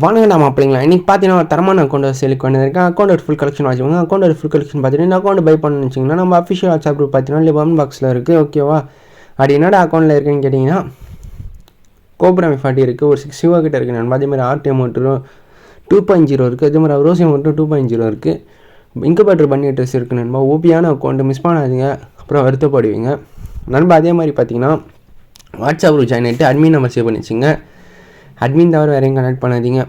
வணக்கம் நம்ம அப்படிங்களா இன்றைக்கி பார்த்தீங்கன்னா ஒரு தரமான அக்கௌண்ட் சேலுக்கு வந்திருக்கேன். அக்கௌண்ட் ஃபுல் கலெக்ஷன் வச்சுக்கோங்க. அக்கௌண்ட் ஃபுல் கலெக்ஷன் பார்த்தீங்கன்னா இந்த அக்கௌண்ட் பை பண்ணணும்னு வச்சிங்கன்னா நம்ம அஃபிஷியல் வாட்ஸ்அப் குரூப் பார்த்தீங்கன்னா கமெண்ட் பாக்ஸில் இருக்குது. ஓகேவா? அப்படி என்னடா அக்கௌண்ட்டில் இருக்குன்னு கேட்டிங்கன்னா கோப்ரா M40 இருக்குது, ஒரு 6 சிவா கிட்ட இருக்குது நண்பா. அதே மாதிரி ஆர்டிஎம் மோட்டரும் 2.0 இருக்குது, அதே மாதிரி ரோசி மோட்டரும் 2.0 இருக்குது. இன்குபேட்டர் பண்ணி அட்ரஸ் இருக்குது நண்பா. ஓபியான அக்கௌண்ட்டு மிஸ் பண்ணாதீங்க, அப்புறம் வருத்தப்படுவீங்க நண்பா. அதே மாதிரி பார்த்தீங்கன்னா வாட்ஸ்அப் குரூப் ஜாயின் ஆகிட்டு அட்மின் நம்பர் சேவ் பண்ணி வச்சுங்க. அட்மின் தவிர வேறு எங்கே கனெக்ட் பண்ணாதீங்க.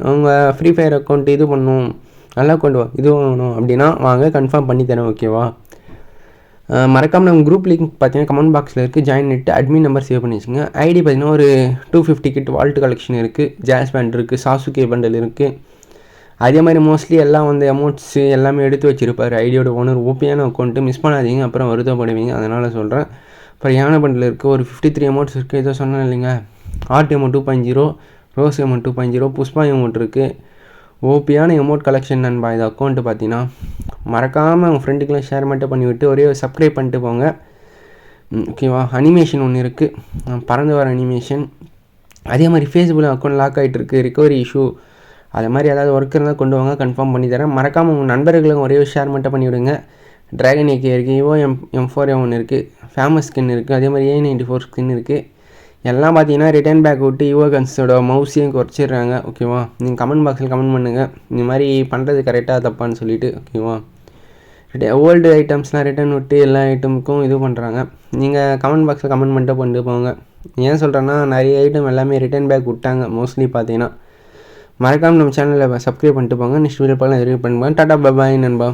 அவங்க ஃப்ரீ ஃபயர் அக்கௌண்ட் இது பண்ணணும், நல்லா அக்கௌண்ட் இது வாங்கணும் அப்படின்னா வாங்க, கன்ஃபார்ம் பண்ணி தரேன். ஓகேவா? மறக்காமல் நம்ம குரூப் லிங்க் பார்த்தீங்கன்னா கமெண்ட் பாக்ஸில் இருக்குது, ஜாயின் பண்ணிட்டு அட்மின் நம்பர் சேவ் பண்ணி வச்சுங்க. ஐடி பார்த்தீங்கன்னா ஒரு 250 கிட் வால்ட் கலெக்ஷன் இருக்குது, ஜாஸ் பேண்ட் இருக்குது, சாசுகே பண்டல் இருக்குது. அதே மாதிரி மோஸ்ட்லி எல்லாம் வந்து அமௌண்ட்ஸு எல்லாமே எடுத்து வச்சுருப்பார் ஐடியோட ஓனர். ஓபியான அக்கௌண்ட்டு மிஸ் பண்ணாதீங்க, அப்புறம் வருத்தப்படுவீங்க. அதனால் சொல்கிறேன். அப்புறம் யானை பண்டில் இருக்குது, ஒரு 53 அமௌண்ட்ஸ் இருக்குது. ஏதோ சொன்னேன் இல்லைங்க, RTM 2.0, rose amount 2.0, Pushpa amount இருக்குது. ஓபியான எமௌண்ட் கலெக்ஷன் நண்பா. இது அக்கௌண்ட்டு பார்த்தீங்கன்னா மறக்காமல் உங்கள் ஃப்ரெண்டுக்கெலாம் ஷேர் மட்டும் பண்ணிவிட்டு ஒரே சப்ஸ்கிரைப் பண்ணிட்டு போங்க. ஓகேவா? அனிமேஷன் ஒன்று இருக்குது, பறந்து வர அனிமேஷன். அதே மாதிரி ஃபேஸ்புக்கில் அக்கௌண்ட் லாக் ஆகிட்டு இருக்குது, ரிகவரி இஷ்யூ. அதே மாதிரி ஏதாவது ஒர்க் இருந்தால் கொண்டு வாங்க, கன்ஃபார்ம் பண்ணி தரேன். மறக்காமல் உங்கள் நண்பர்களும் ஒரே ஷேர் மட்டும் பண்ணிவிடுங்க. ட்ராகன் ஏகே இருக்குது, Evo M4 ஒன்று இருக்குது, ஃபேமஸ் ஸ்கின் இருக்குது, அதே மாதிரி A94 ஸ்கின் இருக்குது. எல்லாம் பார்த்தீங்கன்னா ரிட்டர்ன் பேக் விட்டு யுவகன்ஸோட மவுஸையும் குறைச்சிடுறாங்க. ஓகேவா? நீங்கள் கமெண்ட் பாக்ஸில் கமெண்ட் பண்ணுங்கள், இந்த மாதிரி பண்ணுறது கரெக்டாக தப்பான்னு சொல்லிவிட்டு. ஓகேவா? ஓல்டு ஐட்டம்ஸ்லாம் ரிட்டர்ன் விட்டு எல்லா ஐட்டமுக்கும் இது பண்ணுறாங்க. நீங்கள் கமெண்ட் பாக்ஸில் கமெண்ட் பண்ணிட்டு போங்க. ஏன் சொல்கிறேன்னா நிறைய ஐட்டம் எல்லாமே ரிட்டர்ன் பேக் விட்டாங்க மோஸ்ட்லி பார்த்தீங்கன்னா. மறக்காமல் நம்ம சேனலில் சப்ஸ்கிரைப் பண்ணிட்டு போங்க. நெக்ஸ்ட் வீடியோ பார்க்கலாம், எதுவும் பண்ணுவாங்க. டாடா பாய் நண்பா.